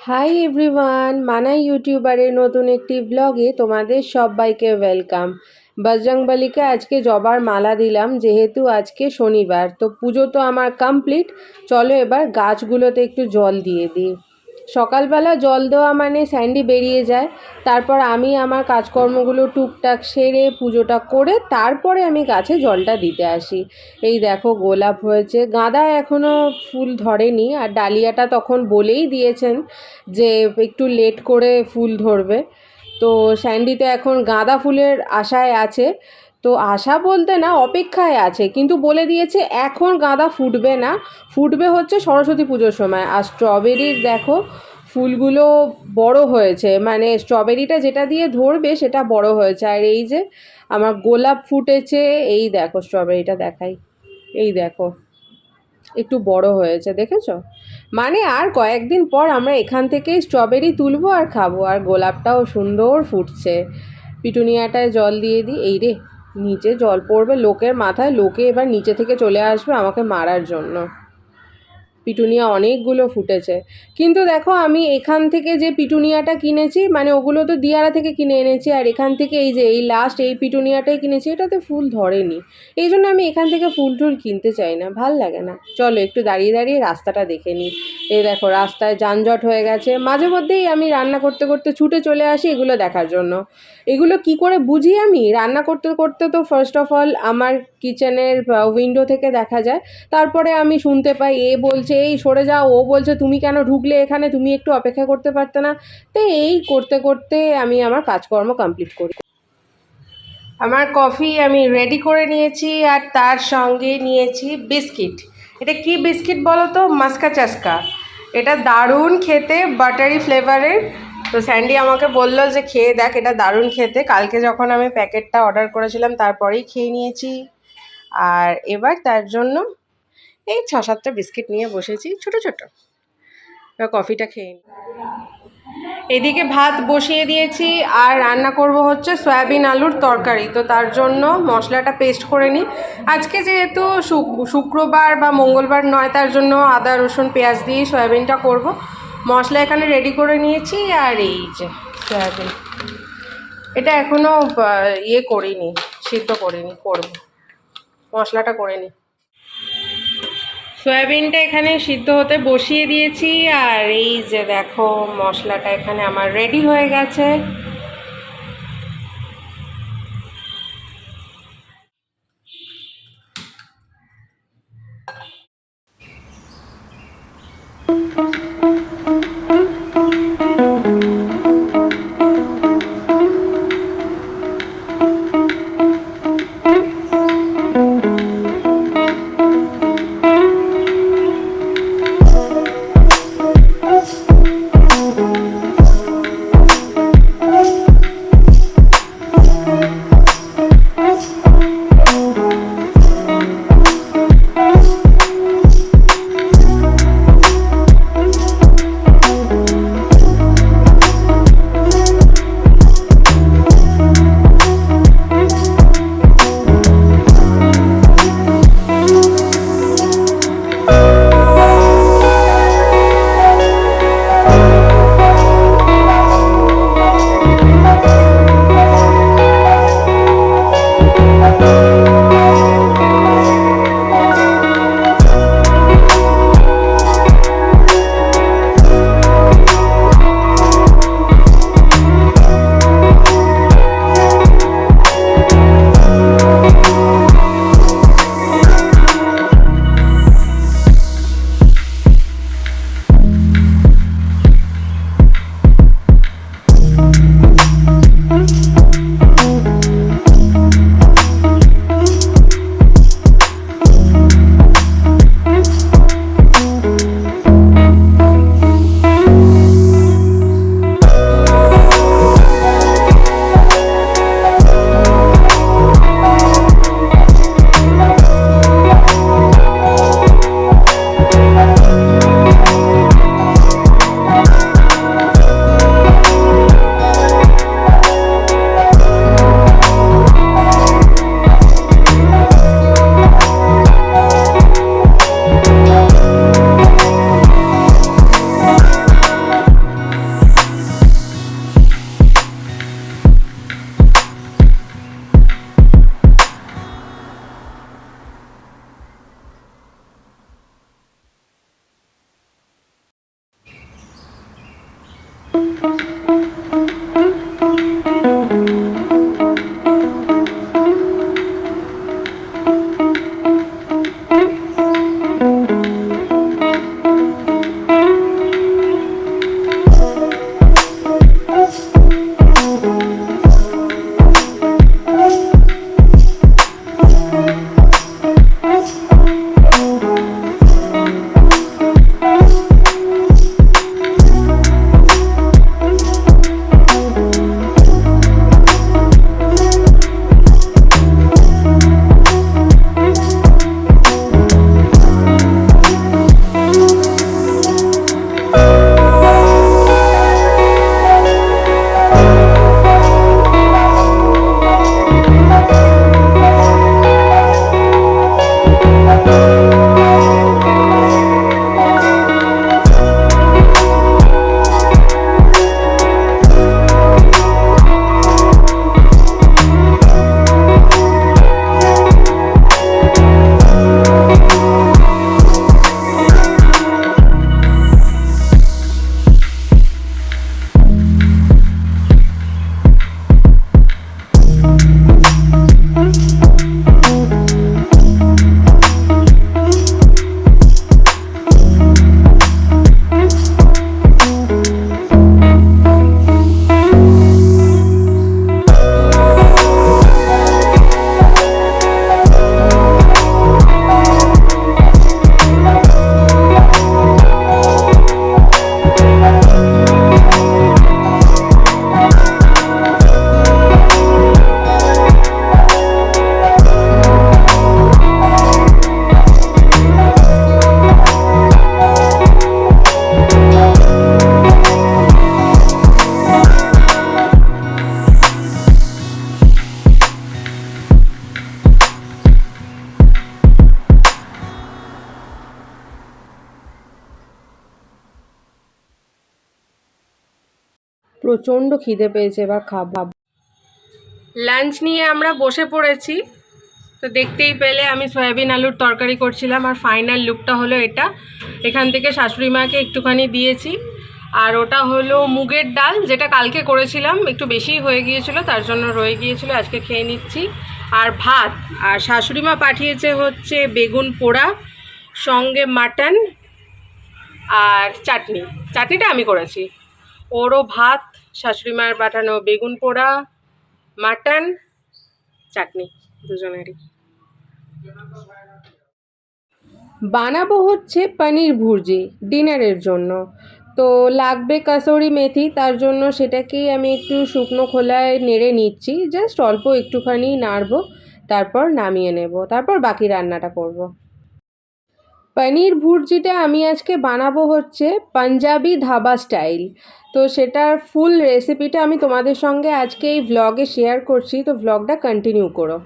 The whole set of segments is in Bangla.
হাই এভরিওয়ান, মানাই ইউটিউবারের নতুন একটি ব্লগে তোমাদের সবাইকে ওয়েলকাম। বজরংবলীকে আজকে জবার মালা দিলাম, যেহেতু আজকে শনিবার। তো পুজো তো আমার কমপ্লিট। চলো এবার গাছগুলোতে একটু জল দিয়ে দিই। সকালবেলা জল দেওয়া মানে স্যান্ডি বেরিয়ে যায়, তারপর আমি আমার কাজকর্মগুলো টুকটাক সেরে পুজোটা করে তারপরে আমি গাছে জলটা দিতে আসি। এই দেখো গোলাপ হয়েছে, গাঁদা এখনও ফুল ধরেনি, আর ডালিয়াটা তখন বলেই দিয়েছেন যে একটু লেট করে ফুল ধরবে। তো স্যান্ডি তো এখন গাঁদা ফুলের আশায় আছে। তো আশা বলতে না, অপেক্ষায় আছে, কিন্তু বলে দিয়েছে এখন গাঁদা ফুটবে না, ফুটবে হচ্ছে সরস্বতী পুজোর সময়। আর স্ট্রবেরির দেখো ফুলগুলো বড় হয়েছে, মানে স্ট্রবেরিটা যেটা দিয়ে ধরবে সেটা বড় হয়েছে। আর এই যে আমার গোলাপ ফুটেছে, এই দেখো স্ট্রবেরিটা দেখাই, এই দেখো একটু বড় হয়েছে, দেখেছো? মানে আর কয়েকদিন পর আমরা এখান থেকেই স্ট্রবেরি তুলবো আর খাবো। আর গোলাপটাও সুন্দর ফুটছে। পিটুনিয়াটায় জল দিয়ে দিই। এই রে, নিচে জল পড়বে লোকের মাথায়, লোকে এবার নিচে থেকে চলে আসবে আমাকে মারার জন্য। পিটুনিয়া অনেকগুলো ফুটেছে, কিন্তু দেখো আমি এখান থেকে যে পিটুনিয়াটা কিনেছি, মানে ওগুলো তো দিয়ারা থেকে কিনে এনেছি, আর এখান থেকে এই যে এই লাস্ট এই পিটুনিয়াটাই কিনেছি, এটাতে ফুল ধরেনি। এই জন্য আমি এখান থেকে ফুল টুল কিনতে চাই না, ভাল লাগে না। চলো একটু দাঁড়িয়ে দাঁড়িয়ে রাস্তাটা দেখে নিই। এই দেখো রাস্তায় যানজট হয়ে গেছে, মাঝে মধ্যেই আমি রান্না করতে করতে ছুটে চলে আসি এগুলো দেখার জন্য। এগুলো কি করে বুঝি আমি, রান্না করতে করতে তো ফার্স্ট অফ অল আমার কিচেনের উইন্ডো থেকে দেখা যায়, তারপরে আমি শুনতে পাই এ বলছে এই সরে যাও, ও বলছে তুমি কেন ঢুকলে এখানে, তুমি একটু অপেক্ষা করতে পারতে না। তো এই করতে করতে আমি আমার কাজকর্ম কমপ্লিট করি। আমার কফি আমি রেডি করে নিয়েছি, আর তার সঙ্গে নিয়েছি বিস্কিট। এটা কি বিস্কিট বলো তো? মাস্কা চাস্কা। এটা দারুণ খেতে, বাটারি ফ্লেভারের। তো স্যান্ডি আমাকে বললো যে খেয়ে দেখ, এটা দারুণ খেতে। কালকে যখন আমি প্যাকেটটা অর্ডার করেছিলাম তারপরেই খেয়ে নিয়েছি। আর এবার তার জন্য এই 6-7টা বিস্কিট নিয়ে বসেছি, ছোট ছোট। এবার কফিটা খেয়ে নিই। এদিকে ভাত বসিয়ে দিয়েছি, আর রান্না করব হচ্ছে সয়াবিন আলুর তরকারি। তো তার জন্য মশলাটা পেস্ট করে নিই। আজকে যেহেতু শুক্রবার বা মঙ্গলবার নয়, তার জন্য আদা রসুন পেঁয়াজ দিয়ে সয়াবিনটা করব। মশলা এখানে রেডি করে নিয়েছি। আর এই যে সয়াবিন, এটা এখনও করিনি, সিদ্ধ করিনি, করব, মশলাটা করে নিই। সয়াবিনটা এখানে সিদ্ধ হতে বসিয়ে দিয়েছি, আর এই যে দেখো মশলাটা এখানে আমার রেডি হয়ে গেছে। প্রচণ্ড খিদে পেয়েছে, এবার খাবো। লাঞ্চ নিয়ে আমরা বসে পড়েছি। তো দেখতেই পেলে আমি সয়াবিন আলুর তরকারি করছিলাম, আর ফাইনাল লুকটা হলো এটা। এখান থেকে শাশুড়ি মাকে একটুখানি দিয়েছি। আর ওটা হলো মুগের ডাল, যেটা কালকে করেছিলাম, একটু বেশি হয়ে গিয়েছিল, তার জন্য রয়ে গিয়েছিল, আজকে খেয়ে নিচ্ছি। আর ভাত, আর শাশুড়ি মা পাঠিয়েছে হচ্ছে বেগুন পোড়া, সঙ্গে মাটন আর চাটনি। চাটনিটা আমি করেছি। ওরও ভাত, শাশুড়ি মায়ের পাঠানো বেগুন পোড়া, মাটন, চাটনি, দুজনেরই। বানাবো হচ্ছে পনির ভুর্জি ডিনারের জন্য। তো লাগবে কাসুরি মেথি, তার জন্য সেটাকেই আমি একটু শুকনো খোলায় নেড়ে নিচ্ছি, জাস্ট অল্প একটুখানি নাড়বো, তারপর নামিয়ে নেব, তারপর বাকি রান্নাটা করব। পনির ভুর্জিটা আমি আজকে বানাবো হচ্ছে পাঞ্জাবি ধাবা স্টাইল। তো সেটার ফুল রেসিপিটা আমি তোমাদের সঙ্গে আজকে এই ভ্লগে শেয়ার করছি, তো ভ্লগটা কন্টিনিউ করো।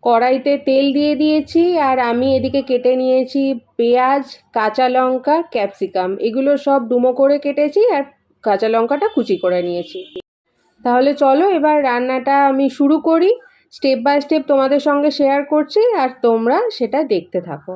কড়াইতে তেল দিয়ে দিয়েছি, আর আমি এদিকে কেটে নিয়েছি পেঁয়াজ, কাঁচা লঙ্কা, ক্যাপসিকাম, এগুলো সব ডুমো করে কেটেছি, আর কাঁচা লঙ্কাটা কুচি করে নিয়েছি। তাহলে চলো এবার রান্নাটা আমি শুরু করি, স্টেপ বাই স্টেপ তোমাদের সঙ্গে শেয়ার করছি, আর তোমরা সেটা দেখতে থাকো।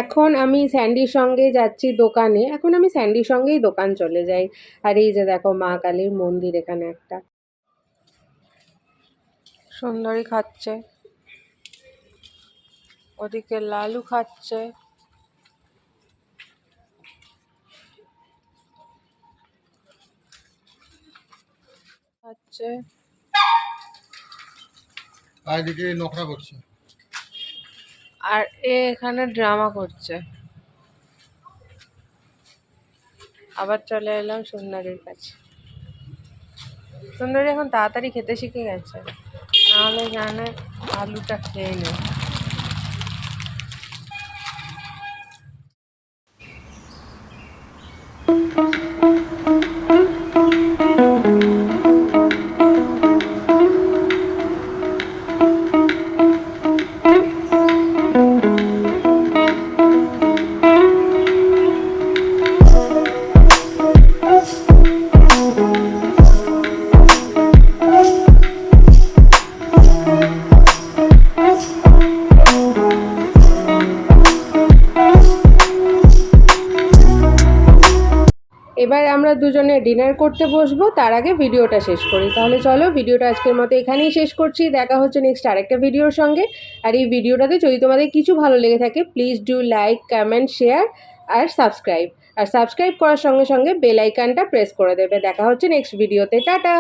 এখন আমি স্যান্ডির সঙ্গে যাচ্ছি দোকানে, এখন আমি স্যান্ডির সঙ্গেই দোকান চলে যাই। আর এই যে দেখো মা কালীর মন্দির এখানে একটা। সুন্দরী খাচ্ছে, ওদিকে লালু খাচ্ছে। খাচ্ছে আর এদিকে নোখরা করছে। আর এখানে ড্রামা করছে। আবার চলে এলাম সুন্দরীর কাছে। সুন্দরী এখন তাড়াতাড়ি খেতে শিখে গেছে, নাহলে জানে আলুটা খেয়ে নেয়। এবার আমরা দুজনে ডিনার করতে বসবো, তার আগে ভিডিওটা শেষ করি। তাহলে চলো, ভিডিওটা আজকের মতো এখানেই শেষ করছি। দেখা হচ্ছে নেক্সট আরেকটা ভিডিওর সঙ্গে। আর এই ভিডিওটাতে যদি তোমাদের কিছু ভালো লেগে থাকে, please do like, comment, share আর সাবস্ক্রাইব। আর সাবস্ক্রাইব করার সঙ্গে সঙ্গে বেল আইকনটা প্রেস করে দেবে। দেখা হচ্ছে নেক্সট ভিডিওতে। টাটা।